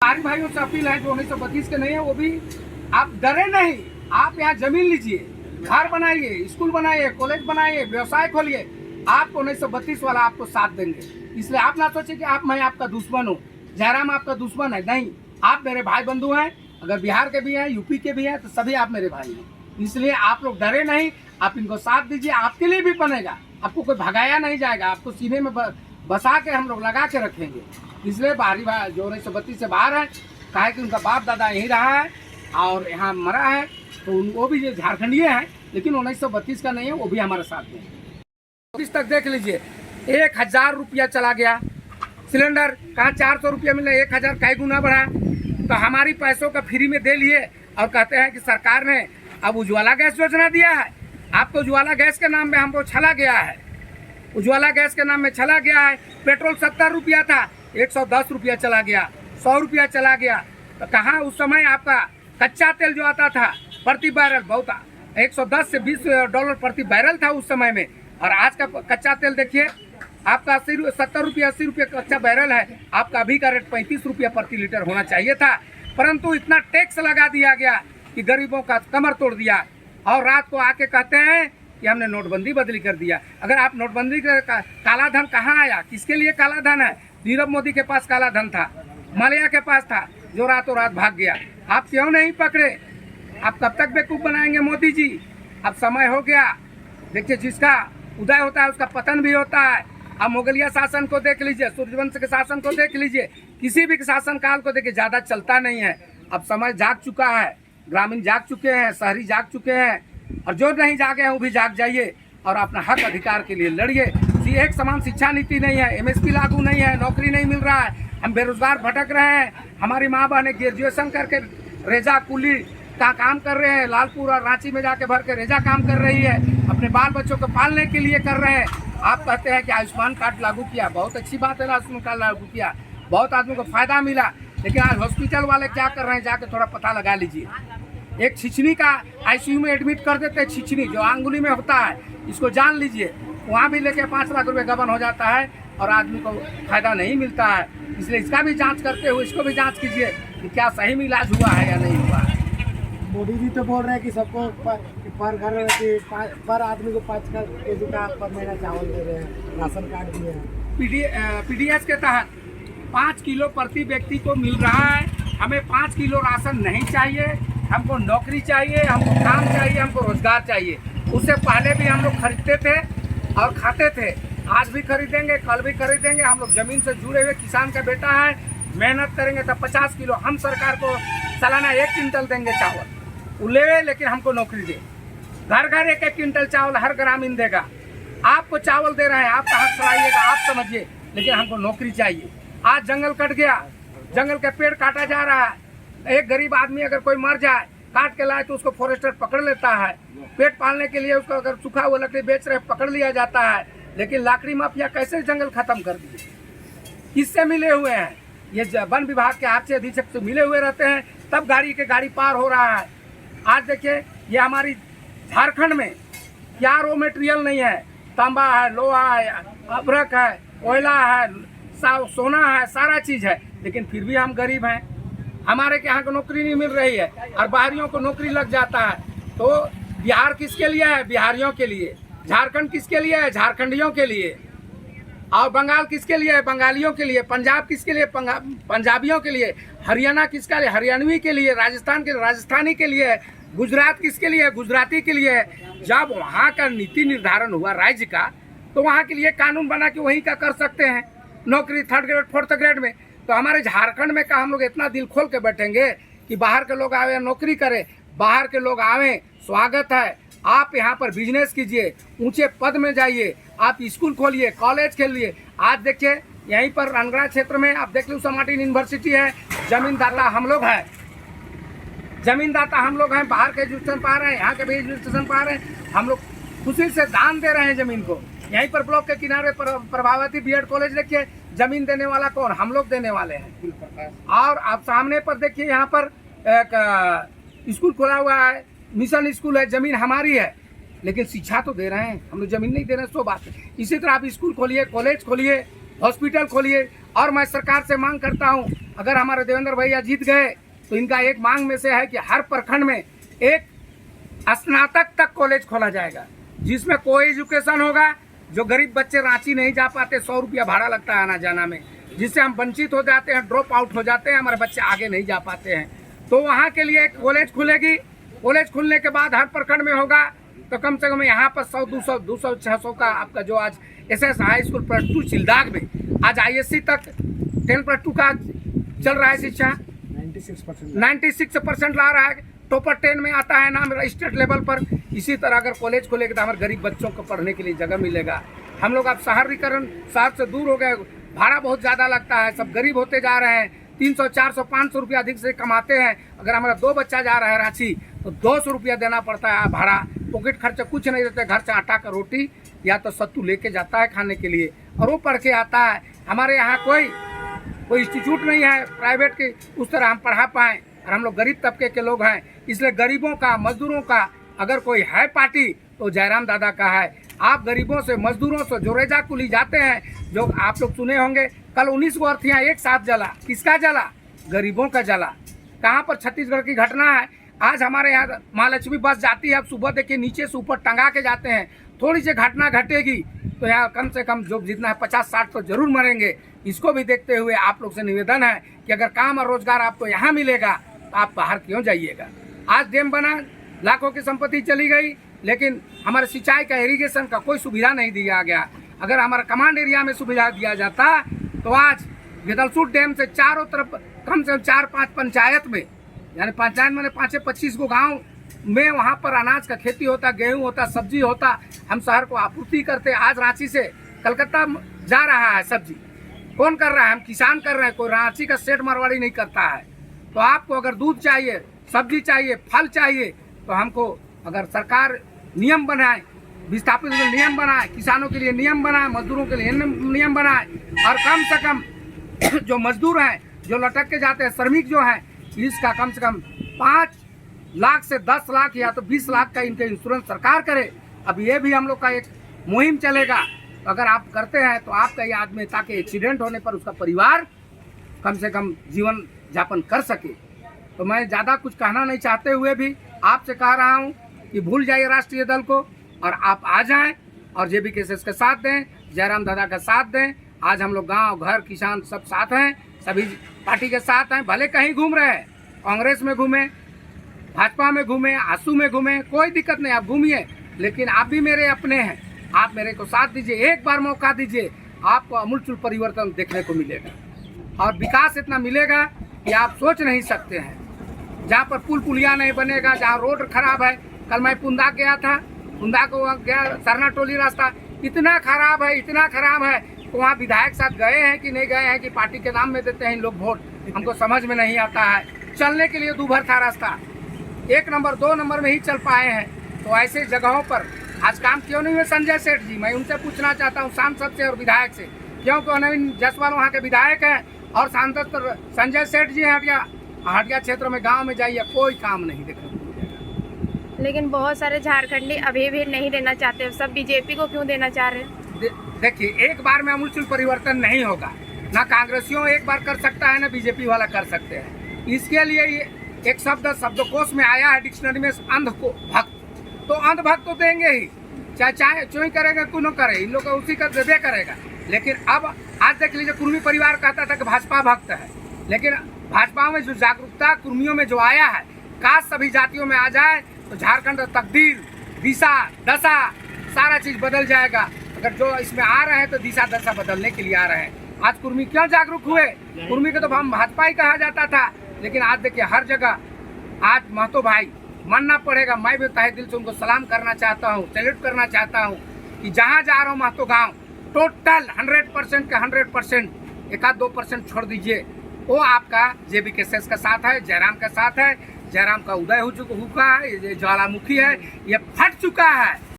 बाहरी भाइयों से अपील है जो 1932 के नहीं है वो भी आप डरे नहीं, आप यहाँ जमीन लीजिए, घर बनाइए, स्कूल बनाइए, कॉलेज बनाइए, व्यवसाय खोलिए, आपको 1932 वाला आपको साथ देंगे। इसलिए आप ना सोचिए कि मैं आपका दुश्मन हूँ, जयराम आपका दुश्मन है, नहीं, आप मेरे भाई बंधु हैं। अगर बिहार के भी हैं, यूपी के भी हैं, तो सभी आप मेरे भाई हैं। इसलिए आप लोग डरे नहीं, आप इनको साथ दीजिए, आपके लिए भी बनेगा, आपको कोई भगाया नहीं जाएगा, आपको सीने में बसा के हम लोग लगा के रखेंगे। इसलिए बाहरी भाई जो 1932 से बाहर है, कहा कि उनका बाप दादा यहीं रहा है और यहाँ मरा है, तो वो भी झारखंडीय हैं, लेकिन 1932 का नहीं है, वो भी हमारे साथ में। 24 तक देख लीजिए, 1000 रुपया चला गया सिलेंडर, कहाँ 400 रुपया मिला, 1000 कई गुना बढ़ा। तो हमारी पैसों का फ्री में दे लिए और कहते हैं कि सरकार ने अब उज्ज्वला गैस योजना दिया है। आपको उज्ज्वला गैस के नाम में हमको छला गया है, उज्ज्वला गैस के नाम में छला गया है। पेट्रोल 70 रुपया था, 110 रुपया चला गया, 100 रुपया चला गया। तो कहाँ उस समय आपका कच्चा तेल जो आता था प्रति बैरल बहुत 110 से 20 डॉलर प्रति बैरल था उस समय में, और आज का कच्चा तेल देखिए आपका 70 रुपया 80 रुपया कच्चा बैरल है, आपका अभी का रेट 35 रुपया प्रति लीटर होना चाहिए था। परंतु इतना टैक्स लगा दिया गया कि गरीबों का कमर तोड़ दिया, और रात को आके कहते हैं कि हमने नोटबंदी बदली कर दिया। अगर आप नोटबंदी का काला धन कहाँ आया, किसके लिए काला धन है? नीरव मोदी के पास काला धन था, माल्या के पास था, जो रातों रात भाग गया। आप क्यों नहीं पकड़े? आप कब तक बेवकूफ़ बनाएंगे मोदी जी? अब समय हो गया। देखिए, जिसका उदय होता है उसका पतन भी होता है। अब मुगलिया शासन को देख लीजिए, सूर्यवंश के शासन को देख लीजिए, किसी भी शासन काल को देखिए, ज़्यादा चलता नहीं है। अब समय जाग चुका है, ग्रामीण जाग चुके हैं, शहरी जाग चुके हैं, और जो नहीं जागे हैं वो भी जाग जाइए और अपना हक अधिकार के लिए लड़िए। एक समान शिक्षा नीति नहीं है, MSP लागू नहीं है, नौकरी नहीं मिल रहा है, हम बेरोजगार भटक रहे हैं। हमारी माँ बहनें ग्रेजुएशन करके रेजा कुली का काम कर रहे हैं, लालपुर और रांची में जाके भर के रेजा काम कर रही है, अपने बाल बच्चों को पालने के लिए कर रहे हैं। आप कहते हैं कि आयुष्मान कार्ड लागू किया, बहुत अच्छी बात है, आयुष्मान कार्ड लागू किया, बहुत आदमी को फायदा मिला, लेकिन आज हॉस्पिटल वाले क्या कर रहे हैं जाके थोड़ा पता लगा लीजिए। एक छिछनी का ICU में एडमिट कर देते हैं, छिछनी जो आंगुली में होता है, इसको जान लीजिए, वहाँ भी लेके 5 लाख रुपए गबन हो जाता है और आदमी को फायदा नहीं मिलता है। इसलिए इसका भी जांच करते हुए इसको भी जांच कीजिए कि क्या सही में इलाज हुआ है या नहीं हुआ है। मोदी जी तो बोल रहे हैं कि सबको पर घर पर आदमी को 5 केजी का पर महीना चावल दे रहे हैं, राशन कार्ड दिए हैं। PDS के तहत 5 किलो प्रति व्यक्ति को मिल रहा है। हमें 5 किलो राशन नहीं चाहिए, हमको नौकरी चाहिए, हमको काम चाहिए, हमको रोजगार चाहिए। उससे पहले भी हम लोग खरीदते थे और खाते थे, आज भी खरीदेंगे, कल भी खरीदेंगे। हम लोग जमीन से जुड़े हुए किसान का बेटा है, मेहनत करेंगे तो 50 किलो हम सरकार को सालाना 1 क्विंटल देंगे चावल, वो ले, लेकिन हमको नौकरी दे। घर घर 1-1 क्विंटल चावल हर ग्रामीण देगा। आपको चावल दे रहे हैं, आप कहाँ चलाइएगा आप समझिए, लेकिन हमको नौकरी चाहिए। आज जंगल कट गया, जंगल के पेड़ काटा जा रहा है। एक गरीब आदमी अगर कोई मर जाए, काट के लाए तो उसको फॉरेस्टर पकड़ लेता है, पेट पालने के लिए उसको अगर सूखा हुआ लकड़ी बेच रहे पकड़ लिया जाता है। लेकिन लकड़ी माफिया कैसे जंगल खत्म कर दिए? किससे मिले हुए हैं? ये वन विभाग के आपसे अधीक्षक से मिले हुए रहते हैं, तब गाड़ी पार हो रहा है। आज देखिए, ये हमारी झारखंड में क्या रो मटेरियल नहीं है, तांबा है, लोहा है, अभ्रक है, कोयला है, सोना है, सारा चीज़ है, लेकिन फिर भी हम गरीब हैं। हमारे यहाँ को नौकरी नहीं मिल रही है और बाहरियों को नौकरी लग जाता है। तो बिहार किसके लिए है? बिहारियों के लिए। झारखंड किसके लिए है? झारखंडियों के लिए। और बंगाल किसके लिए है? बंगालियों के लिए। पंजाब किसके लिए? पंजाबियों के लिए। हरियाणा किसका लिए? हरियाणवी के लिए। राजस्थान के राजस्थानी के लिए। गुजरात किसके लिए? गुजराती के लिए। जब वहाँ का नीति निर्धारण हुआ राज्य का, तो वहाँ के लिए कानून बना के वहीं का कर सकते हैं नौकरी 3rd ग्रेड 4th ग्रेड में। तो हमारे झारखंड में का हम लोग इतना दिल खोल के बैठेंगे कि बाहर के लोग आवे नौकरी करें, बाहर के लोग आवे, स्वागत है। आप यहाँ पर बिजनेस कीजिए, ऊंचे पद में जाइए, आप स्कूल खोलिए, कॉलेज खोलिए। आज देखिए, यहीं पर रनगढ़ा क्षेत्र में आप देख लो, समार्टिन यूनिवर्सिटी है, जमीनदाता हम लोग हैं, जमीनदाता हम लोग हैं। बाहर के एजुकेशन पा रहे हैं, यहाँ के भी एजुकेशन पा रहे हैं। हम लोग खुशी से दान दे रहे हैं जमीन को। यहीं पर ब्लॉक के किनारे पर प्रभावती BEd कॉलेज देखिए, जमीन देने वाला कौन? हम लोग देने वाले हैं। और आप सामने पर देखिए, यहाँ पर एक स्कूल खोला हुआ है, मिशन स्कूल है, जमीन हमारी है, लेकिन शिक्षा तो दे रहे हैं, हम लोग जमीन नहीं दे रहे हैं, सो बात है। इसी तरह आप स्कूल खोलिए, कॉलेज खोलिए, हॉस्पिटल खोलिए, और मैं सरकार से मांग करता हूं, अगर हमारे देवेंद्र भैया जीत गए तो इनका एक मांग में से है कि हर प्रखंड में एक स्नातक तक कॉलेज खोला जाएगा, जिसमें कोई एजुकेशन होगा। जो गरीब बच्चे रांची नहीं जा पाते, 100 रुपया भाड़ा लगता है आना जाना में, जिससे हम वंचित हो जाते हैं, ड्रॉप आउट हो जाते हैं, हमारे बच्चे आगे नहीं जा पाते हैं। तो वहाँ के लिए एक कॉलेज खुलेगी। कॉलेज खुलने के बाद हर प्रखंड में होगा, तो कम से कम यहाँ पर 100, 200, 600 का आपका जो आज SS हाई स्कूल +2 चिल्दाग में आज ISC तक 10+2 का चल रहा है शिक्षा, 96% ला रहा है, टॉपर 10 में आता है नाम स्टेट लेवल पर। इसी तरह अगर कॉलेज खोलेगा तो हमारे गरीब बच्चों को पढ़ने के लिए जगह मिलेगा। हम लोग अब शहरीकरण, शहर से दूर हो गए, भाड़ा बहुत ज़्यादा लगता है, सब गरीब होते जा रहे हैं, 300, 400, 500 रुपया अधिक से कमाते हैं। अगर हमारा 2 बच्चा जा रहा है रांची तो 200 रुपया देना पड़ता है भाड़ा, पॉकेट खर्चा कुछ नहीं देते, घर से आटा का रोटी या तो सत्तू लेके जाता है खाने के लिए, और वो पढ़ के आता है। हमारे यहाँ कोई इंस्टीट्यूट नहीं है प्राइवेट की उस तरह हम पढ़ा पाएँ, और हम लोग गरीब तबके के लोग हैं, इसलिए गरीबों का, मजदूरों का अगर कोई है पार्टी तो जयराम दादा का है। आप गरीबों से, मजदूरों से जो रेजा कुली जाते हैं, जो आप लोग सुने होंगे कल 19 को अर्थियाँ एक साथ जला, किसका जला? गरीबों का जला। कहाँ पर छत्तीसगढ़ की घटना है। आज हमारे यहाँ महालक्ष्मी बस जाती है, अब सुबह देखिए नीचे से ऊपर टंगा के जाते हैं। थोड़ी सी घटना घटेगी तो यहाँ कम से कम जो जितना है 50-60 तो जरूर मरेंगे। इसको भी देखते हुए आप लोग से निवेदन है कि अगर काम और रोजगार आपको यहाँ मिलेगा तो आप बाहर क्यों जाइएगा। आज डैम बना, लाखों की संपत्ति चली गई, लेकिन हमारे सिंचाई का, इरिगेशन का कोई सुविधा नहीं दिया गया। अगर हमारा कमांड एरिया में सुविधा दिया जाता तो आज गेदलसूट डैम से चारों तरफ कम से कम 4-5 पंचायत में, यानी पंचायत में 5-25 को गांव में वहां पर अनाज का खेती होता, गेहूं होता, सब्जी होता, हम शहर को आपूर्ति करते। आज रांची से कलकत्ता जा रहा है सब्जी, कौन कर रहा है? हम किसान कर रहे हैं, कोई रांची का सेठ मारवाड़ी नहीं करता है। तो आपको अगर दूध चाहिए, सब्जी चाहिए, फल चाहिए, तो हमको अगर सरकार नियम बनाए, विस्थापित नियम बनाए, किसानों के लिए नियम बनाए, मजदूरों के लिए नियम बनाए, और कम से कम जो मजदूर हैं, जो लटक के जाते हैं, श्रमिक जो हैं, इसका कम से कम 5 लाख से 10 लाख या तो 20 लाख का इनके इंश्योरेंस सरकार करे। अब ये भी हम लोग का एक मुहिम चलेगा। तो अगर आप करते हैं तो आपका ये आदमी, ताकि एक्सीडेंट होने पर उसका परिवार कम से कम जीवन यापन कर सके। तो मैं ज़्यादा कुछ कहना नहीं चाहते हुए भी आपसे कह रहा हूँ कि भूल जाइए राष्ट्रीय दल को और आप आ जाएं और JBKSS के साथ दें, जयराम दादा का साथ दें। आज हम लोग गांव, घर, किसान सब साथ हैं, सभी पार्टी के साथ हैं। भले कहीं घूम रहे हैं, कांग्रेस में घूमे, भाजपा में घूमे, आसू में घूमे, कोई दिक्कत नहीं, आप घूमिए, लेकिन आप भी मेरे अपने हैं। आप मेरे को साथ दीजिए, एक बार मौका दीजिए, आपको अमूलचूल परिवर्तन देखने को मिलेगा और विकास इतना मिलेगा कि आप सोच नहीं सकते हैं। जहाँ पर पुल पुलिया नहीं बनेगा, जहाँ रोड खराब है, कल मैं पुंदा गया था, पुंदा को गया, सरना टोली रास्ता इतना खराब है, इतना खराब है। तो वहाँ विधायक साथ गए हैं कि नहीं गए हैं, कि पार्टी के नाम में देते हैं लोग वोट, हमको समझ में नहीं आता है। चलने के लिए दूभर था रास्ता, 1 नंबर 2 नंबर में ही चल पाए हैं। तो ऐसे जगहों पर आज काम क्यों नहीं हुए संजय सेठ जी? मैं उनसे पूछना चाहता हूँ, सांसद से और विधायक से, क्योंकि नवीन जायसवाल वहाँ के विधायक हैं और सांसद संजय सेठ जी हैं। हटिया क्षेत्र में, गांव में जाइए, कोई काम नहीं देखा। लेकिन बहुत सारे झारखंडी अभी भी नहीं देना चाहते, सब बीजेपी को क्यों देना चाह रहे हैं? देखिए, एक बार में अमूलचूल परिवर्तन नहीं होगा, ना कांग्रेसियों एक बार कर सकता है, ना बीजेपी वाला कर सकते हैं। इसके लिए ये एक शब्दकोश में आया है डिक्शनरी में, अंध को भक्त। तो अंध भक्त तो देंगे ही, चाहे चोई करेगा क्यों न करे, इन लोग का उसी का देवे करेगा। लेकिन अब आज देख लीजिए, कुर्मी परिवार कहता था कि भाजपा भक्त है, लेकिन भाजपा में जो जागरूकता कुर्मियों में जो आया है, काश सभी जातियों में आ जाए तो झारखंड तकदीर, दिशा, दशा सारा चीज बदल जाएगा। अगर जो इसमें आ रहे हैं तो दिशा दशा बदलने के लिए आ रहे हैं। आज कुर्मी क्यों जागरूक हुए? कुर्मी को तो हम भाजपा ही कहा जाता था, लेकिन आज देखिए हर जगह आज महतो भाई मानना पड़ेगा। मैं भी तहे दिल से उनको सलाम करना चाहता हूँ, सैल्यूट करना चाहता हूँ कि जहाँ जा रहा हूँ महतो गाँव, टोटल 100% का 100%, 1-2% छोड़ दीजिए, वो आपका JBKSS का साथ है, जयराम का साथ है। जयराम का उदय हो चुका है, ये ज्वालामुखी है, ये फट चुका है।